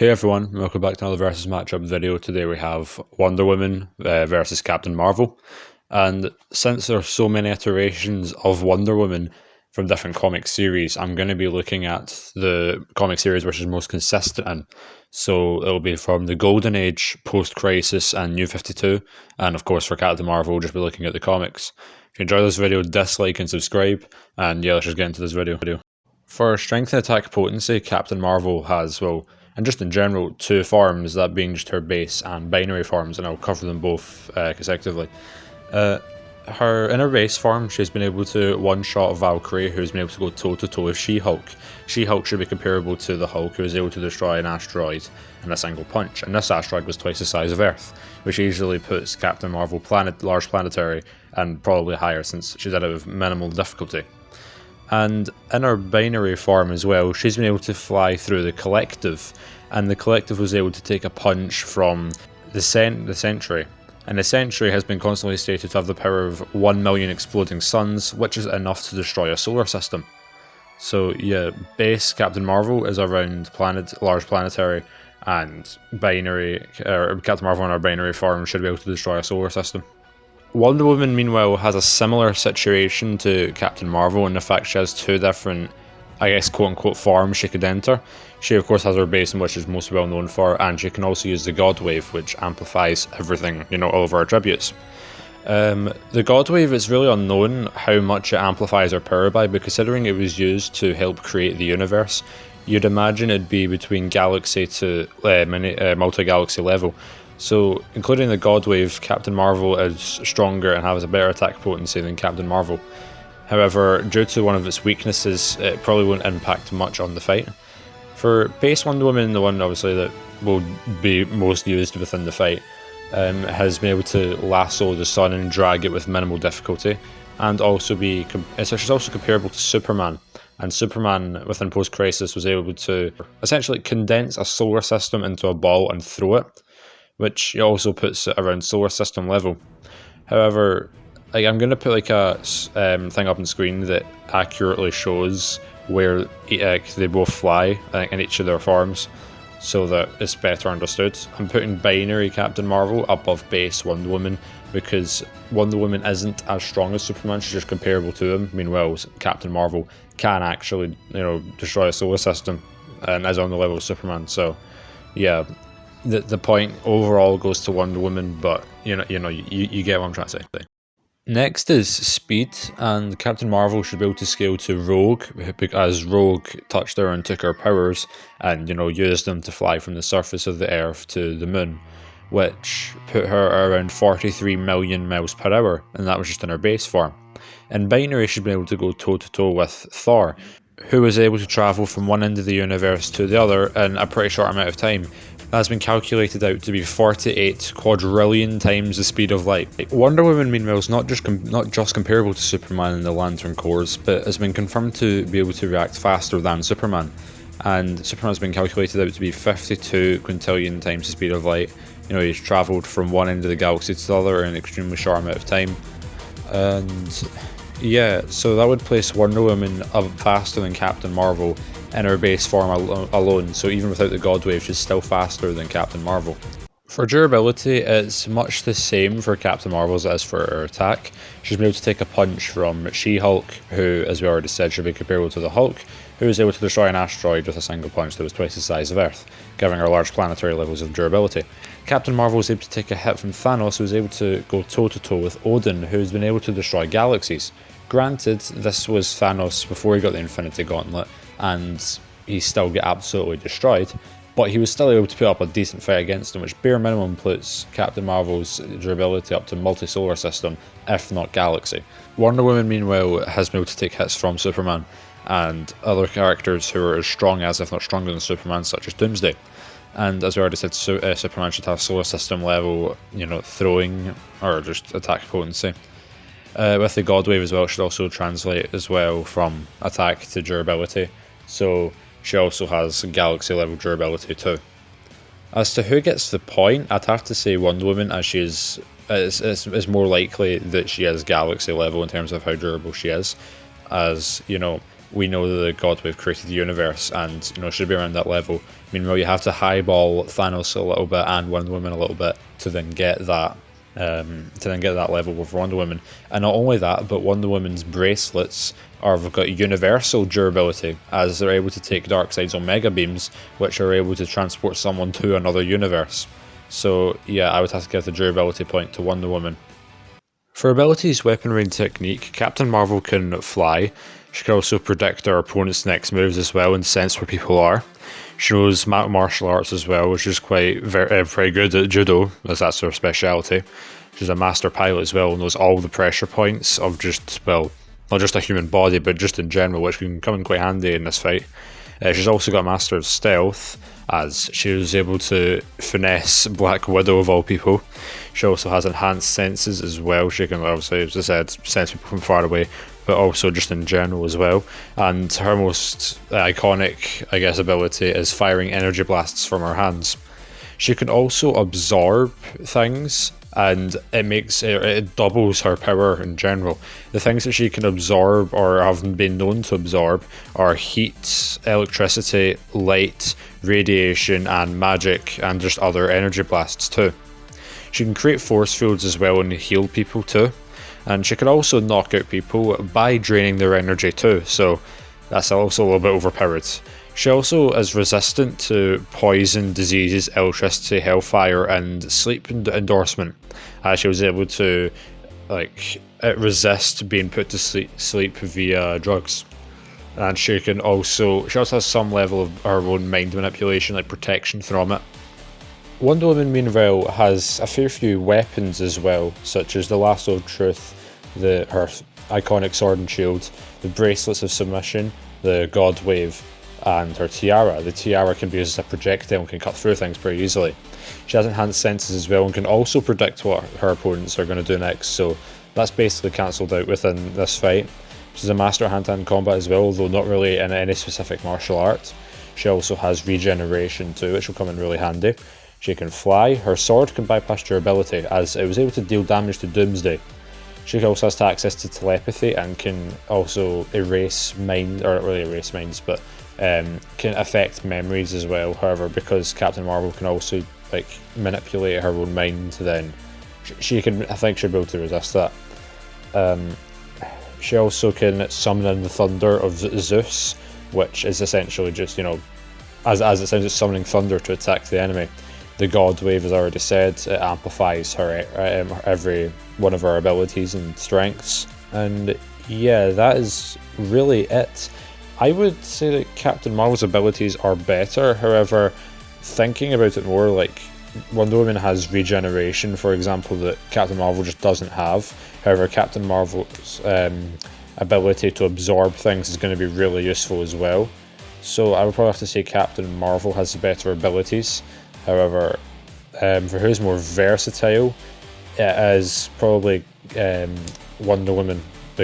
Hey everyone, welcome back to another versus matchup video. Today we have Wonder Woman versus Captain Marvel. And since there are so many iterations of Wonder Woman from different comic series, I'm going to be looking at the comic series which is most consistent in. So it'll be from the Golden Age, Post-Crisis and New 52. And of course for Captain Marvel, we'll just be looking at the comics. If you enjoy this video, dislike and subscribe. And yeah, let's just get into this video. For strength and attack potency, Captain Marvel has, well, and just in general, two forms, that being just her base and binary forms, and I'll cover them both consecutively. In her base form, she's been able to one-shot Valkyrie, who's been able to go toe-to-toe with She-Hulk. She-Hulk should be comparable to the Hulk, who was able to destroy an asteroid in a single punch, and this asteroid was twice the size of Earth, which easily puts Captain Marvel large planetary, and probably higher since she did it with minimal difficulty. And in her binary form as well, she's been able to fly through the Collective, and the Collective was able to take a punch from the Sentry. And the Sentry has been constantly stated to have the power of 1 million exploding suns, which is enough to destroy a solar system. So yeah, base Captain Marvel is around large planetary, and Captain Marvel in her binary form should be able to destroy a solar system. Wonder Woman, meanwhile, has a similar situation to Captain Marvel in the fact she has two different, I guess, quote-unquote forms she could enter. She, of course, has her base, which is most well known for, and she can also use the God Wave, which amplifies everything, all of her attributes. The God Wave, it's really unknown how much it amplifies her power by, but considering it was used to help create the universe, you'd imagine it'd be between galaxy to multi-galaxy level. So, including the God Wave, Captain Marvel is stronger and has a better attack potency than Captain Marvel. However, due to one of its weaknesses, it probably won't impact much on the fight. For base Wonder Woman, the one obviously that will be most used within the fight, has been able to lasso the sun and drag it with minimal difficulty, and also she's also comparable to Superman. And Superman within Post-Crisis was able to essentially condense a solar system into a ball and throw it, which also puts it around solar system level. However, I'm going to put a thing up on screen that accurately shows where they both fly in each of their forms, so that it's better understood. I'm putting binary Captain Marvel above base Wonder Woman because Wonder Woman isn't as strong as Superman, she's just comparable to him. Meanwhile, Captain Marvel can actually, destroy a solar system and is on the level of Superman. So, yeah. The point overall goes to Wonder Woman, but you get what I'm trying to say. Next is speed, and Captain Marvel should be able to scale to Rogue, as Rogue touched her and took her powers, and used them to fly from the surface of the Earth to the Moon, which put her around 43 million miles per hour, and that was just in her base form. In binary, she'd be able to go toe to toe with Thor, who was able to travel from one end of the universe to the other in a pretty short amount of time. Has been calculated out to be 48 quadrillion times the speed of light. Wonder Woman, meanwhile, is not just comparable to Superman in the Lantern Corps, but has been confirmed to be able to react faster than Superman. And Superman's been calculated out to be 52 quintillion times the speed of light. He's travelled from one end of the galaxy to the other in an extremely short amount of time. And yeah, so that would place Wonder Woman up faster than Captain Marvel in her base form alone, so even without the God Wave, she's still faster than Captain Marvel. For durability, it's much the same for Captain Marvel as it is for her attack. She's been able to take a punch from She-Hulk, who, as we already said, should be comparable to the Hulk, who was able to destroy an asteroid with a single punch that was twice the size of Earth, giving her large planetary levels of durability. Captain Marvel was able to take a hit from Thanos, who was able to go toe-to-toe with Odin, who's been able to destroy galaxies. Granted, this was Thanos before he got the Infinity Gauntlet, and he still got absolutely destroyed, but he was still able to put up a decent fight against him, which bare minimum puts Captain Marvel's durability up to multi-solar system, if not galaxy. Wonder Woman, meanwhile, has been able to take hits from Superman and other characters who are as strong as, if not stronger than Superman, such as Doomsday. And as we already said, Superman should have solar system level, throwing or just attack potency. With the God Wave as well, it should also translate as well from attack to durability. So she also has galaxy level durability too. As to who gets the point, I'd have to say Wonder Woman, as she is more likely that she is galaxy level in terms of how durable she is. As we know that the God Wave created the universe, and should be around that level. Meanwhile, you have to highball Thanos a little bit and Wonder Woman a little bit to then get that level with Wonder Woman. And not only that, but Wonder Woman's bracelets have got universal durability, as they're able to take Darkseid's Omega beams, which are able to transport someone to another universe. So yeah, I would have to give the durability point to Wonder Woman. For abilities, weaponry and technique, Captain Marvel can fly. She can also predict her opponent's next moves as well and sense where people are. She knows martial arts as well, which is very good at judo, as that's her speciality. She's a master pilot as well, and knows all the pressure points of not just a human body, but just in general, which can come in quite handy in this fight. She's also got a master of stealth, as she was able to finesse Black Widow of all people. She also has enhanced senses as well. She can obviously, as I said, sense people from far away, but also just in general as well. And her most iconic, I guess, ability is firing energy blasts from her hands. She can also absorb things, and it doubles her power in general. The things that she can absorb or have been known to absorb are heat, electricity, light, radiation, and magic, and just other energy blasts too. She can create force fields as well and heal people too. And she can also knock out people by draining their energy too, so that's also a little bit overpowered. She also is resistant to poison, diseases, electricity, hellfire, and sleep endorsement. She was able to resist being put to sleep via drugs. And she also has some level of her own mind manipulation, like protection from it. Wonder Woman, meanwhile, has a fair few weapons as well, such as the Lasso of Truth, her iconic sword and shield, the Bracelets of Submission, the God Wave, and her tiara. The tiara can be used as a projectile and can cut through things pretty easily. She has enhanced senses as well and can also predict what her opponents are going to do next, so that's basically cancelled out within this fight. She's a master of hand-to-hand combat as well, although not really in any specific martial art. She also has regeneration too, which will come in really handy. She can fly. Her sword can bypass durability, as it was able to deal damage to Doomsday. She also has access to telepathy and can also erase minds, or not really erase minds, but can affect memories as well. However, because Captain Marvel can also manipulate her own mind, then I think she'll be able to resist that. She also can summon in the thunder of Zeus, which is essentially just, as it sounds, it's summoning thunder to attack the enemy. The God Wave, as I already said, it amplifies her every one of her abilities and strengths. And yeah, that is really it. I would say that Captain Marvel's abilities are better. However, thinking about it more, Wonder Woman has regeneration, for example, that Captain Marvel just doesn't have. However, Captain Marvel's ability to absorb things is going to be really useful as well. So I would probably have to say Captain Marvel has the better abilities. However, for who's more versatile, it is probably Wonder Woman,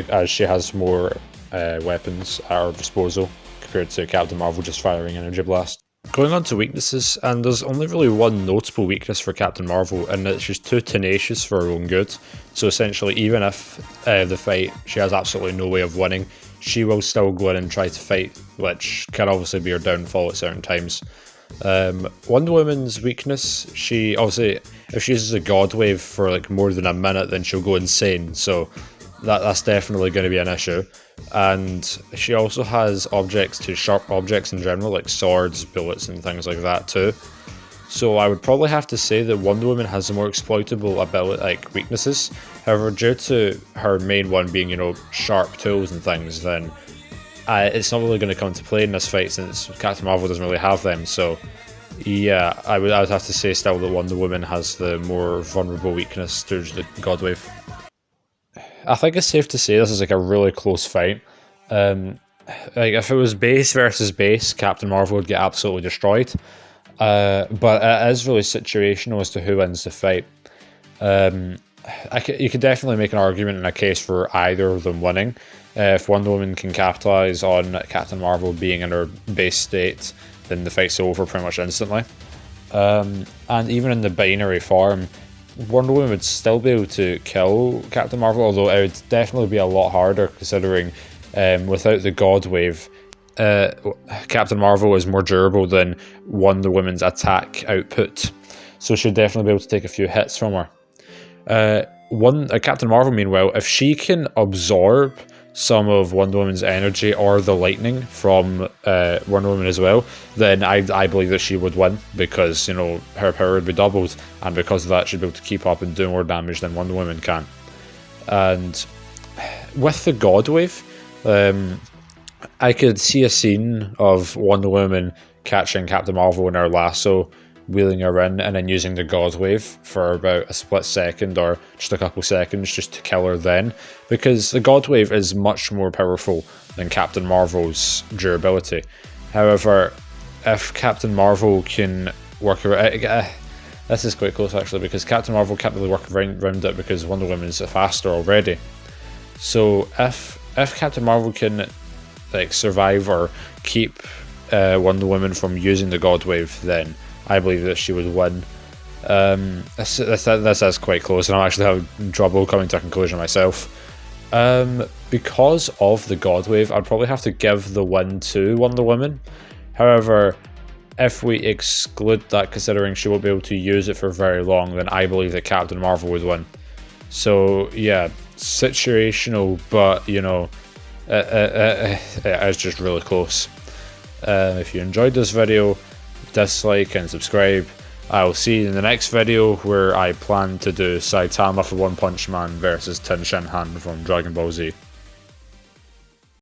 as she has more weapons at her disposal compared to Captain Marvel just firing energy blast. Going on to weaknesses, and there's only really one notable weakness for Captain Marvel, and that she's too tenacious for her own good. So essentially, even if the fight she has absolutely no way of winning, she will still go in and try to fight, which can obviously be her downfall at certain times. Wonder Woman's weakness, she obviously, if she uses a God Wave for more than a minute, then she'll go insane, so that's definitely going to be an issue. And she also has sharp objects in general, like swords, bullets, and things like that too. So I would probably have to say that Wonder Woman has the more exploitable weaknesses. However, due to her main one being, sharp tools and things, then it's not really going to come into play in this fight, since Captain Marvel doesn't really have them. So yeah, I would have to say still that Wonder Woman has the more vulnerable weakness to the God Wave. I think it's safe to say this is a really close fight. If it was base versus base, Captain Marvel would get absolutely destroyed. But it is really situational as to who wins the fight. You could definitely make an argument in a case for either of them winning. If Wonder Woman can capitalise on Captain Marvel being in her base state, then the fight's over pretty much instantly. And even in the binary form, Wonder Woman would still be able to kill Captain Marvel, although it would definitely be a lot harder, considering Without the God Wave, Captain Marvel is more durable than Wonder Woman's attack output, so she'll definitely be able to take a few hits from her. Captain Marvel, meanwhile, if she can absorb some of Wonder Woman's energy or the lightning from Wonder Woman as well, then I believe that she would win, because, you know, her power would be doubled, and because of that she'd be able to keep up and do more damage than Wonder Woman can. And with the God Wave, I could see a scene of Wonder Woman catching Captain Marvel in her lasso, wheeling her in, and then using the God Wave for about a split second or just a couple seconds just to kill her then, because the God Wave is much more powerful than Captain Marvel's durability. However, if Captain Marvel can work around... this is quite close actually, because Captain Marvel can't really work around it because Wonder Woman's faster already. So if Captain Marvel can survive or keep Wonder Woman from using the God Wave, then I believe that she would win. This is quite close, and I'm actually having trouble coming to a conclusion myself. Because of the God Wave, I'd probably have to give the win to Wonder Woman. However, if we exclude that, considering she won't be able to use it for very long, then I believe that Captain Marvel would win. So yeah, situational, but you know, it's just really close. If you enjoyed this video, dislike and subscribe. I'll see you in the next video, where I plan to do Saitama for One Punch Man versus Ten Shin Han from Dragon Ball Z.